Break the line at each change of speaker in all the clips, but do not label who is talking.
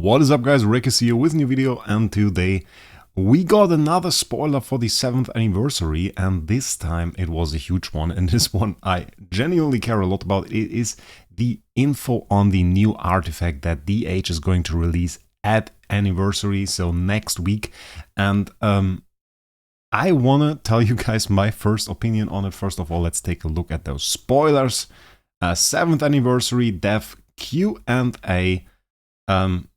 What is up, guys? Wraec is here with a new video, and today we got another spoiler for the 7th anniversary, and this time it was a huge one, and this one I genuinely care a lot about. It is the info on the new artifact that DH is going to release at anniversary, so next week. And I want to tell you guys my first opinion on it. First of all, let's take a look at those spoilers. 7th anniversary dev Q&A.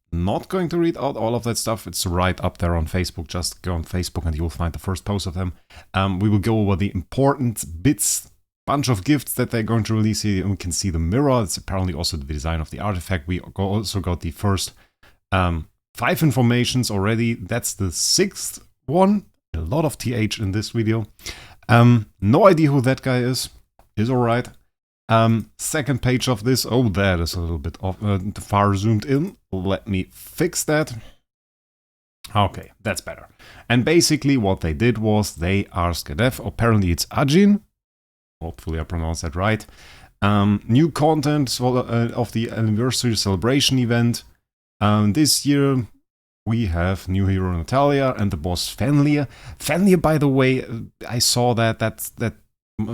Not going to read out all of that stuff. It's right up there on Facebook. Just go on Facebook and you will find the first post of them. We will go over the important bits, bunch of gifts that they're going to release here. And we can see the mirror. It's apparently also the design of the artifact. We also got the first 5 informations already. That's the 6th one. A lot of TH in this video. No idea who that guy is. Is alright. Second page of this. Oh, that is a little bit far zoomed in. Let me fix that. Okay, that's better. And basically what they did was they asked Dev, apparently it's Ajin. Hopefully I pronounced that right. New content of the anniversary celebration event. This year we have new hero Natalia and the boss Fenrir. Fenrir, by the way, I saw that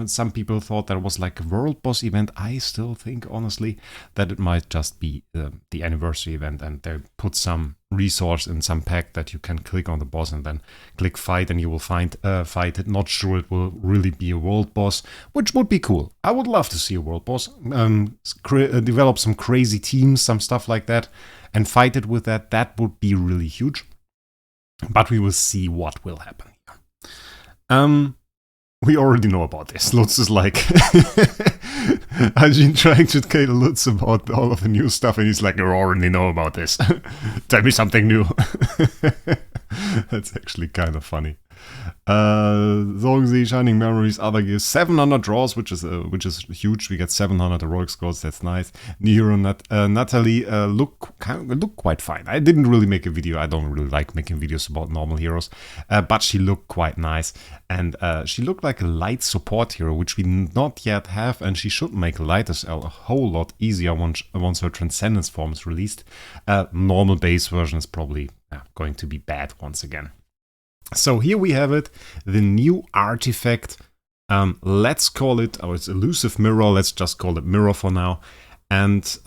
some people thought that was like a world boss event. I still think, honestly, that it might just be the anniversary event, and they put some resource in some pack that you can click on the boss and then click fight, and you will find fight it. Not sure it will really be a world boss, which would be cool. I would love to see a world boss. Develop some crazy teams, some stuff like that, and fight it with that. That would be really huge. But we will see what will happen here. We already know about this. Lutz is like, Ajin trying to educate Lutz about all of the new stuff, and he's like, you already know about this. Tell me something new. That's actually kind of funny. Zolgzi, Shining Memories, other gifts, 700 draws, which is huge. We get 700 heroic scores. That's nice. New hero Natalie look quite fine. I didn't really make a video. I don't really like making videos about normal heroes, but she looked quite nice, and she looked like a light support hero, which we not yet have, and she should make light as a whole lot easier once her Transcendence form is released. Normal base version is probably going to be bad once again. So here we have it, the new artifact. Let's call it, it's Illusive Mirror. Let's just call it Mirror for now. And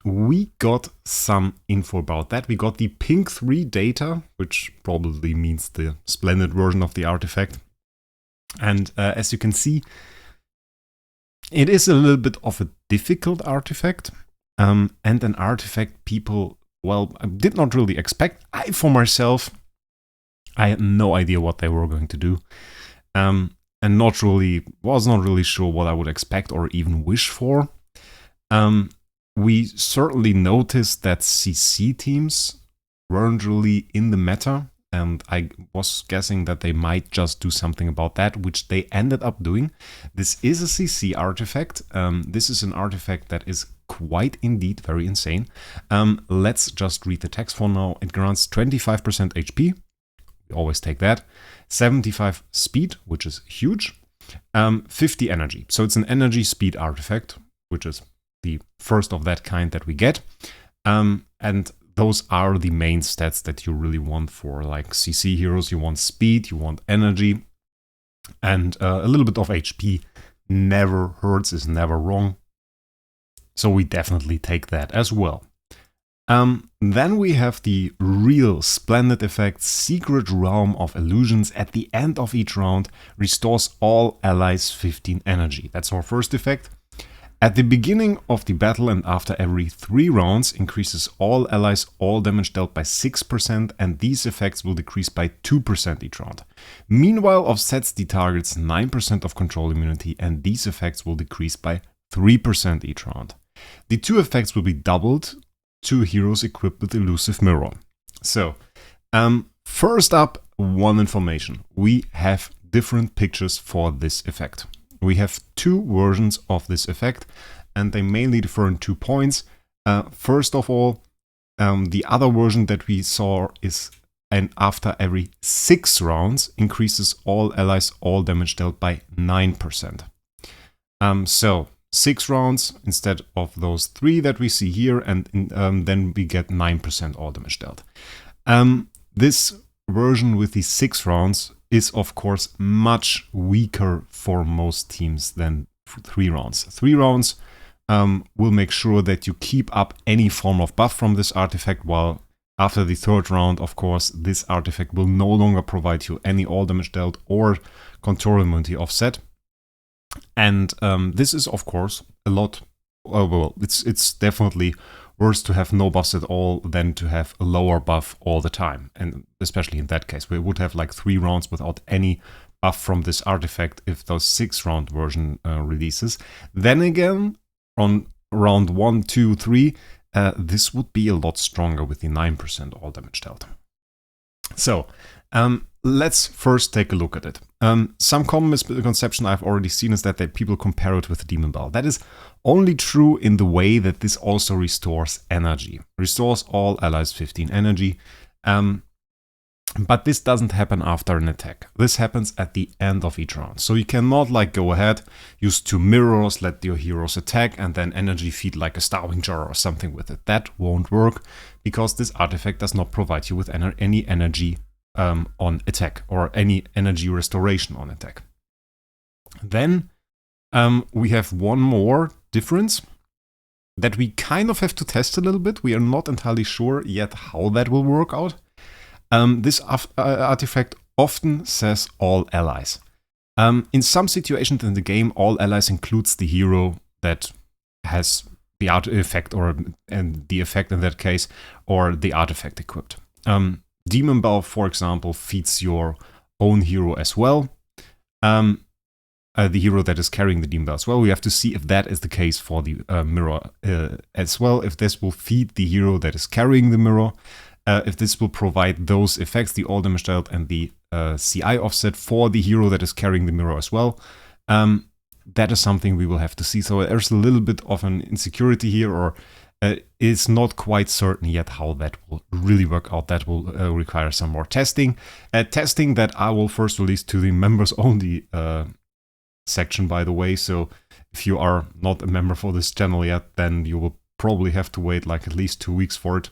we got some info about that. We got the Pink 3 data, which probably means the Splendid version of the artifact. And as you can see, it is a little bit of a difficult artifact, and an artifact people, well, did not really expect. For myself, I had no idea what they were going to do, and was not really sure what I would expect or even wish for. We certainly noticed that CC teams weren't really in the meta, and I was guessing that they might just do something about that, which they ended up doing. This is a CC artifact. This is an artifact that is quite indeed very insane. Let's just read the text for now. It grants 25% HP. Always take that. 75 speed, which is huge. 50 energy. So it's an energy speed artifact, which is the first of that kind that we get. And those are the main stats that you really want for like CC heroes. You want speed, you want energy, and a little bit of HP never hurts, is never wrong. So we definitely take that as well. Then we have the real Splendid effect, Secret Realm of Illusions. At the end of each round, restores all allies 15 energy. That's our first effect. At the beginning of the battle and after every 3 rounds, increases all allies all damage dealt by 6%, and these effects will decrease by 2% each round. Meanwhile, offsets the target's 9% of control immunity, and these effects will decrease by 3% each round. The 2 effects will be doubled to heroes equipped with Illusive Mirror. So, first up, one information. We have different pictures for this effect. We have 2 versions of this effect, and they mainly differ in 2 points. First of all, the other version that we saw is, and after every 6 rounds, increases all allies all damage dealt by 9%. So 6 rounds instead of those 3 that we see here, and then we get 9% all damage dealt. This version with the 6 rounds is of course much weaker for most teams than 3 rounds. 3 rounds will make sure that you keep up any form of buff from this artifact, while after the 3rd round, of course, this artifact will no longer provide you any all damage dealt or control immunity offset. And this is of course a lot, well, it's definitely worse to have no buffs at all than to have a lower buff all the time. And especially in that case, we would have like 3 rounds without any buff from this artifact if those 6 round version releases. Then again, on round 1, 2, 3, this would be a lot stronger with the 9% all damage dealt. So let's first take a look at it. Some common misconception I've already seen is that people compare it with the Demon Bell. That is only true in the way that this also restores energy. Restores all allies 15 energy. But this doesn't happen after an attack. This happens at the end of each round. So you cannot like go ahead, use 2 mirrors, let your heroes attack, and then energy feed like a starving jar or something with it. That won't work because this artifact does not provide you with any energy on attack or any energy restoration on attack. Then we have one more difference that we kind of have to test a little bit. We are not entirely sure yet how that will work out. This artifact often says all allies. In some situations in the game, all allies includes the hero that has the effect, and the effect in that case, or the artifact equipped. Demon Bell, for example, feeds your own hero as well. The hero that is carrying the Demon Bell as well. We have to see if that is the case for the mirror as well, if this will feed the hero that is carrying the mirror. If this will provide those effects, the all damage dealt and the CI offset for the hero that is carrying the mirror as well. That is something we will have to see. So there's a little bit of an insecurity here, or it's not quite certain yet how that will really work out. That will require some more testing. Testing that I will first release to the members only section, by the way. So if you are not a member for this channel yet, then you will probably have to wait like at least 2 weeks for it.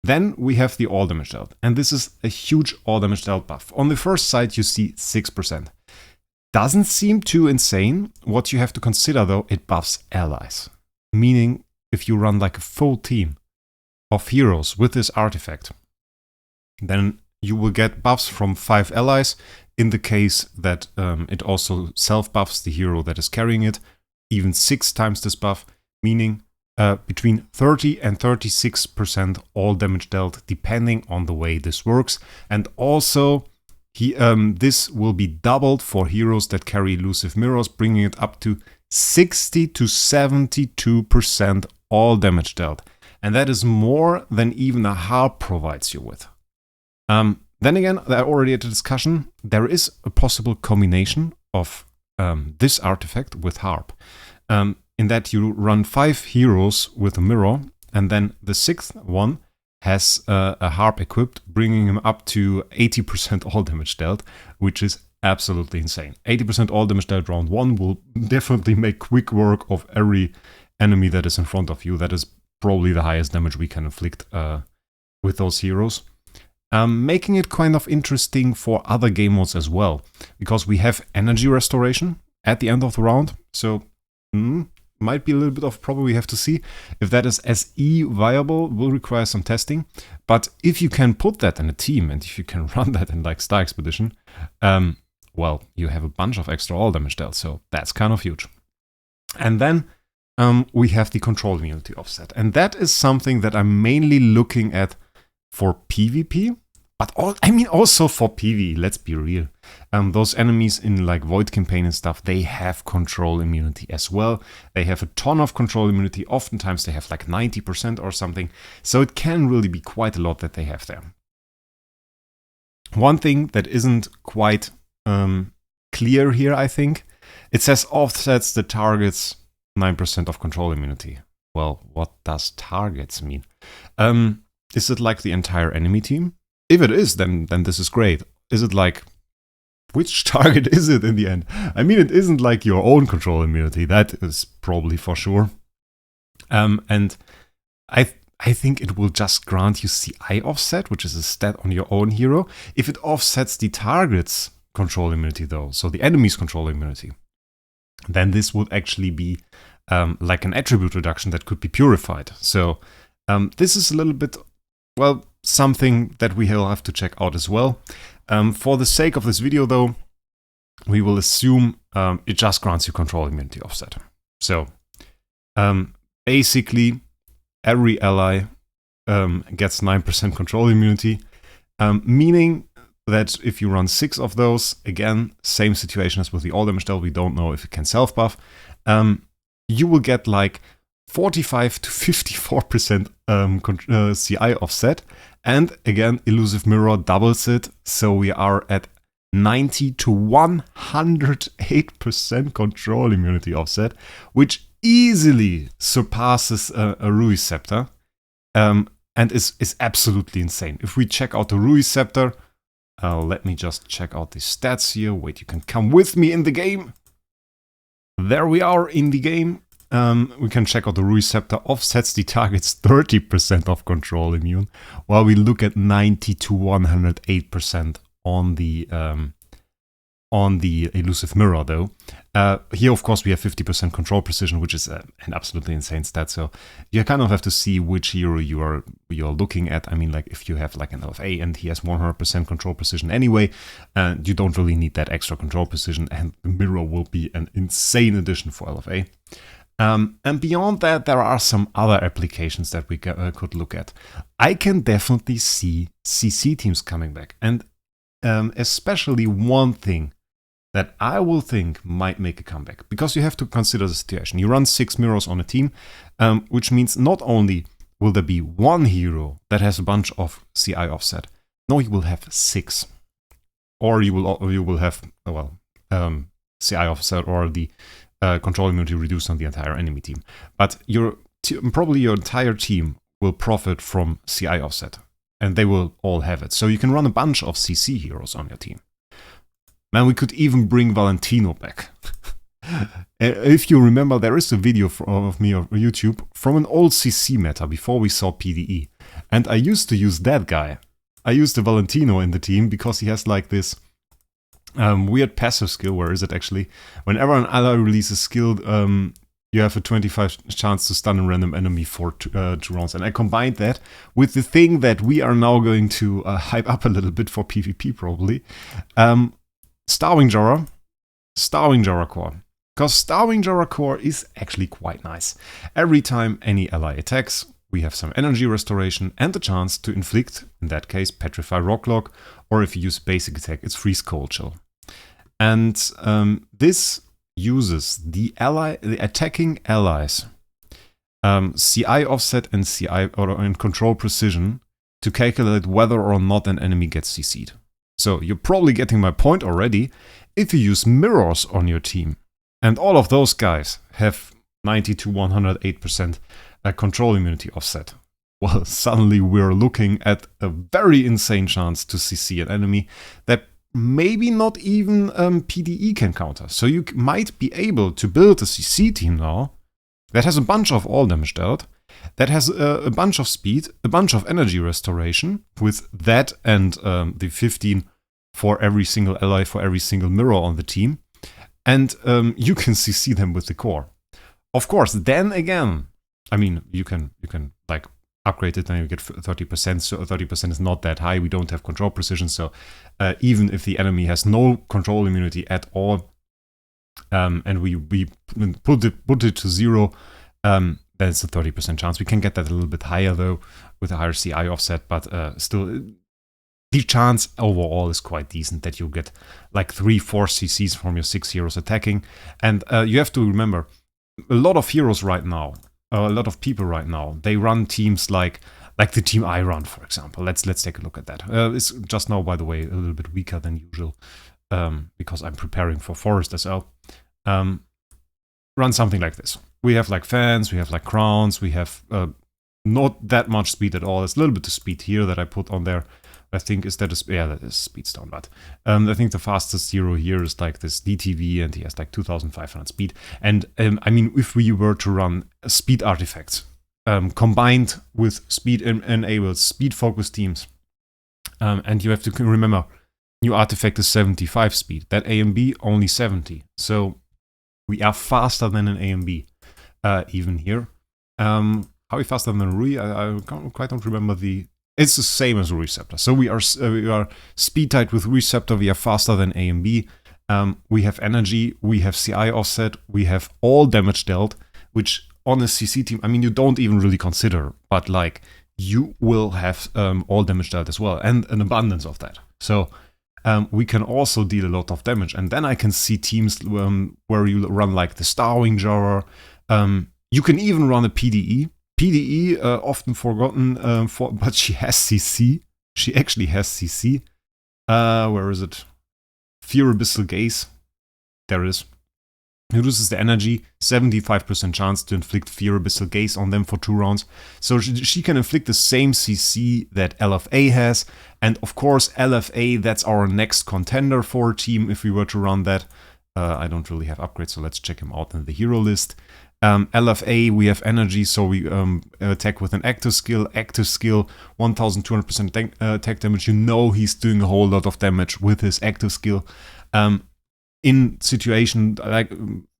Then we have the all damage dealt, and this is a huge all damage dealt buff. On the first side you see 6%. Doesn't seem too insane. What you have to consider though, it buffs allies. Meaning if you run like a full team of heroes with this artifact, then you will get buffs from 5 allies in the case that it also self-buffs the hero that is carrying it, even 6 times this buff, meaning between 30 and 36% all damage dealt, depending on the way this works. And also, this will be doubled for heroes that carry Illusive Mirrors, bringing it up to 60 to 72% all damage dealt. And that is more than even a harp provides you with. Then again, I already had a discussion. There is a possible combination of this artifact with harp. In that you run 5 heroes with a mirror, and then the 6th one has a harp equipped, bringing him up to 80% all damage dealt, which is absolutely insane. 80% all damage dealt round 1 will definitely make quick work of every enemy that is in front of you. That is probably the highest damage we can inflict with those heroes. Making it kind of interesting for other game modes as well, because we have energy restoration at the end of the round, so might be a little bit of problem. We have to see if that is SE viable. Will require some testing, but if you can put that in a team and if you can run that in like Star Expedition, well, you have a bunch of extra all damage dealt, so that's kind of huge. And then we have the control immunity offset, and that is something that I'm mainly looking at for PvP, but also for PvE, let's be real. Those enemies in like Void Campaign and stuff, they have control immunity as well. They have a ton of control immunity. Oftentimes they have like 90% or something. So it can really be quite a lot that they have there. One thing that isn't quite clear here, I think, it says offsets the target's 9% of control immunity. Well, what does targets mean? Is it like the entire enemy team? If it is, then this is great. Is it like which target is it in the end? I mean, it isn't like your own control immunity. That is probably for sure. And I think it will just grant you CI offset, which is a stat on your own hero. If it offsets the target's control immunity though, so the enemy's control immunity, then this would actually be like an attribute reduction that could be purified. So this is a little bit, well, something that we will have to check out as well. For the sake of this video though, we will assume it just grants you control immunity offset. So basically every ally gets 9% control immunity, meaning that if you run 6 of those, again, same situation as with the all damage dealt, we don't know if it can self-buff, you will get like 45 to 54% CI offset, and again, Illusive Mirror doubles it, so we are at 90 to 108% control immunity offset, which easily surpasses a Wraec Scepter, and is absolutely insane. If we check out the Wraec Scepter, let me just check out the stats here. Wait, you can come with me in the game. There we are in the game. We can check out the Wraec Scepter offsets the target's 30% of control immune, while we look at 90 to 108% on the Illusive Mirror though. Here of course we have 50% control precision, which is an absolutely insane stat, so you kind of have to see which hero you're looking at. I mean, like if you have like an LFA and he has 100% control precision anyway, you don't really need that extra control precision, and the Mirror will be an insane addition for LFA. And beyond that, there are some other applications that we could look at. I can definitely see CC teams coming back, and especially one thing that I will think might make a comeback, because you have to consider the situation. You run 6 mirrors on a team, which means not only will there be one hero that has a bunch of CI offset, no, you will have 6, or you will have CI offset or the control immunity reduced on the entire enemy team. But probably your entire team will profit from CI offset, and they will all have it. So you can run a bunch of CC heroes on your team. Man, we could even bring Valentino back. If you remember, there is a video of me on YouTube from an old CC meta before we saw PvE. And I used to use that guy. I used the Valentino in the team because he has like this weird passive skill. Where is it actually? Whenever an ally releases skill, you have a 25 chance to stun a random enemy for 2 rounds. And I combined that with the thing that we are now going to hype up a little bit for PvP probably. Starwing Jorah Core. Because Starwing Jorah Core is actually quite nice. Every time any ally attacks, we have some energy restoration and the chance to inflict, in that case, Petrify Rocklock, or if you use basic attack, it's Freeze Cold Chill. And this uses the attacking allies CI offset and and control precision to calculate whether or not an enemy gets CC'd. So you're probably getting my point already. If you use mirrors on your team, and all of those guys have 90 to 108% control immunity offset, well, suddenly we're looking at a very insane chance to CC an enemy that maybe not even PDE can counter. So you might be able to build a CC team now that has a bunch of all damage dealt, that has a bunch of speed, a bunch of energy restoration, with that and the 15 for every single ally, for every single mirror on the team. And you can CC them with the core. Of course, then again, I mean, you can like upgrade it and you get 30%, so 30% is not that high. We don't have control precision, so even if the enemy has no control immunity at all, and we put it to 0, then it's a 30% chance. We can get that a little bit higher though, with a higher CI offset, but still, the chance overall is quite decent that you'll get like 3-4 CCs from your 6 heroes attacking. And you have to remember, a lot of heroes right now, a lot of people right now, they run teams like the team I run, for example. Let's take a look at that. It's just now, by the way, a little bit weaker than usual, because I'm preparing for Forest as well. Run something like this. We have like fans, we have like crowns, we have not that much speed at all. It's a little bit of speed here that I put on there. I think that is speed stone, but I think the fastest hero here is like this DTV, and he has like 2,500 speed. And I mean, if we were to run speed artifacts combined with speed enabled speed focused teams, and you have to remember, new artifact is 75 speed. That A and B only 70, so we are faster than an A and B even here. How are we faster than Rui? I quite don't remember the. It's the same as Receptor. So we are speed tied with Receptor. We are faster than A and B. We have energy. We have CI offset. We have all damage dealt, which on a CC team, I mean, you don't even really consider, but like you will have all damage dealt as well, and an abundance of that. So we can also deal a lot of damage. And then I can see teams where you run like the Starwing Jarer. You can even run a PDE. PDE, often forgotten, but she has CC. She actually has CC. Where is it? Fear Abyssal Gaze. There it is. Reduces the energy, 75% chance to inflict Fear Abyssal Gaze on them for 2 rounds. So she can inflict the same CC that LFA has. And of course, LFA, that's our next contender for a team if we were to run that. I don't really have upgrades, so let's check him out in the hero list. LFA, we have energy, so we attack with an active skill. Active skill, 1200% attack damage. You know he's doing a whole lot of damage with his active skill. In situation like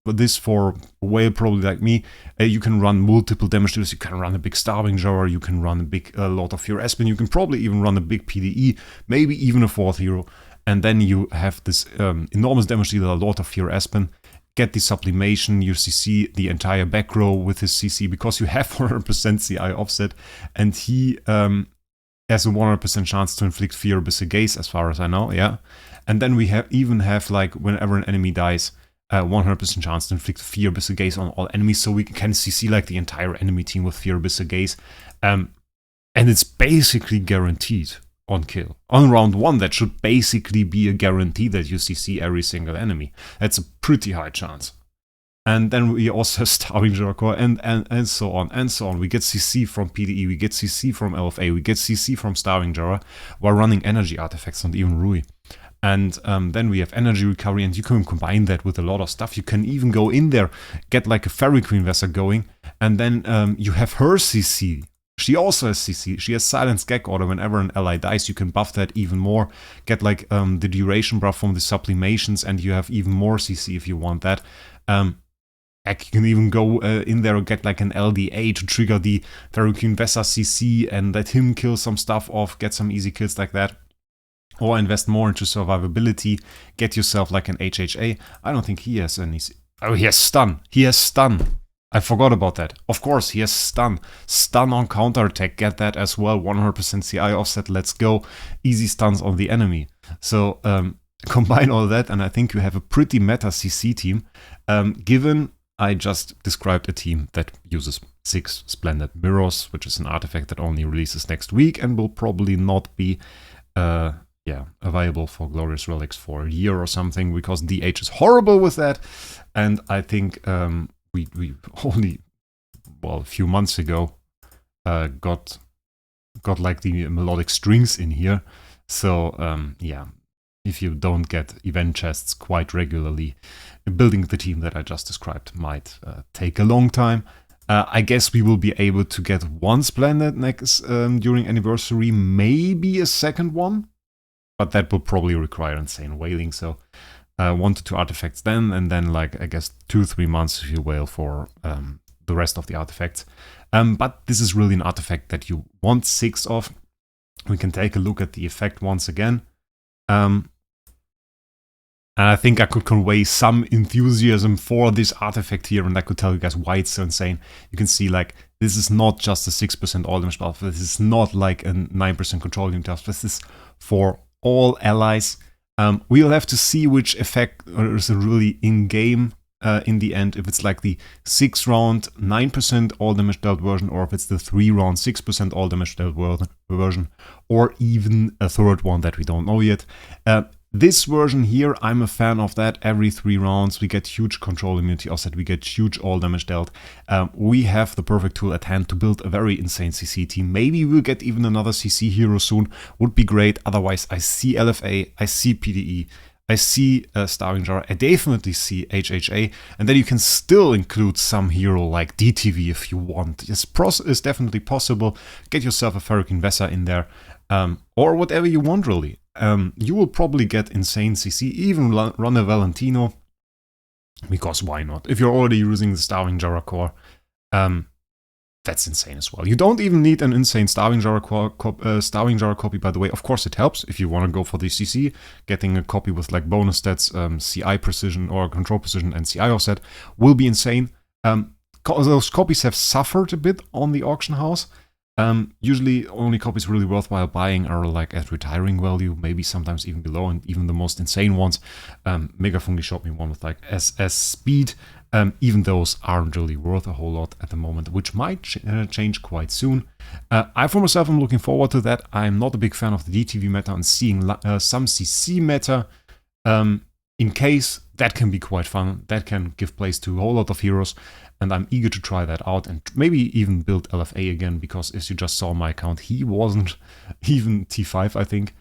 this for a whale probably like me, you can run multiple damage dealers. You can run a big Starving Jarer, you can run a lot of Fear Aspen, you can probably even run a big PDE, maybe even a 4th hero. And then you have this enormous damage dealer, a lot of Fear Aspen. Get the sublimation, you CC the entire back row with his CC because you have 100% CI offset, and he has a 100% chance to inflict Fear Abyssal Gaze, as far as I know, yeah. And then we even have like whenever an enemy dies, 100% chance to inflict Fear Abyssal Gaze on all enemies, so we can CC like the entire enemy team with Fear Abyssal Gaze, and it's basically guaranteed on kill. On round 1, that should basically be a guarantee that you CC every single enemy. That's a pretty high chance. And then we also have Starving Jarer and so on and so on. We get CC from PDE, we get CC from LFA, we get CC from Starving Jarer while running energy artifacts and even Rui. And then we have energy recovery, and you can combine that with a lot of stuff. You can even go in there, get like a Fairy Queen Vessel going, and then you have her CC. She also has CC. She has Silence Gag Order. Whenever an ally dies, you can buff that even more. Get like the duration buff from the sublimations, and you have even more CC if you want that. You can even go in there and get like an LDA to trigger the Fairy Queen Vessa CC and let him kill some stuff off, get some easy kills like that. Or invest more into survivability, get yourself like an HHA. I don't think he has any... Oh, he has stun. He has stun. I forgot about that. Of course, he has stun. Stun on counterattack, get that as well. 100% CI offset, let's go. Easy stuns on the enemy. So combine all that, and I think you have a pretty meta CC team. Given I just described a team that uses 6 Splendid Mirrors, which is an artifact that only releases next week and will probably not be available for Glorious Relics for a year or something, because DH is horrible with that. And I think... we only, a few months ago got like the melodic strings in here. So if you don't get event chests quite regularly, building the team that I just described might take a long time. I guess we will be able to get 1 Splendid next during Anniversary, maybe a second one, but that will probably require insane whaling. So 1 to 2 artifacts then, and then like I guess 2-3 months if you whale for the rest of the artifacts. But this is really an artifact that you want 6 of. We can take a look at the effect once again. And I think I could convey some enthusiasm for this artifact here, and I could tell you guys why it's so insane. You can see like this is not just a 6% all damage buff. This is not like a 9% control unit buff. This is for all allies. We'll have to see which effect is really in-game in the end, if it's like the 6 round 9% all damage dealt version, or if it's the 3 round 6% all damage dealt version, or even a third one that we don't know yet. This version here, I'm a fan of that. Every 3 rounds we get huge control immunity offset, we get huge all damage dealt. We have the perfect tool at hand to build a very insane CC team. Maybe we'll get even another CC hero soon, would be great. Otherwise I see LFA, I see PDE, I see Starving Jar, I definitely see HHA, and then you can still include some hero like DTV if you want. It's definitely possible. Get yourself a Ferric Investor in there, or whatever you want really. You will probably get insane CC, even run a Valentino, because why not? If you're already using the Starving Jar core, that's insane as well. You don't even need an insane Starving Jar copy, by the way. Of course it helps if you want to go for the CC. Getting a copy with like bonus stats, CI precision or control precision and CI offset will be insane. Those copies have suffered a bit on the auction house. Usually only copies really worthwhile buying are like at retiring value, maybe sometimes even below, and even the most insane ones. Mega Fungi showed me one with like SS speed. Even those aren't really worth a whole lot at the moment, which might change quite soon. I for myself am looking forward to that. I'm not a big fan of the DTV meta, and seeing some CC meta in case that can be quite fun. That can give place to a whole lot of heroes, and I'm eager to try that out and maybe even build LFA again, because as you just saw on my account, he wasn't even T5, I think.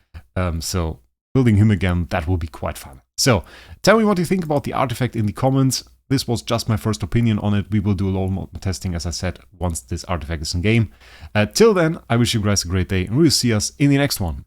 So building him again, that will be quite fun. So tell me what you think about the artifact in the comments. This was just my first opinion on it. We will do a lot more testing, as I said, once this artifact is in game. Till then, I wish you guys a great day, and we'll see us in the next one.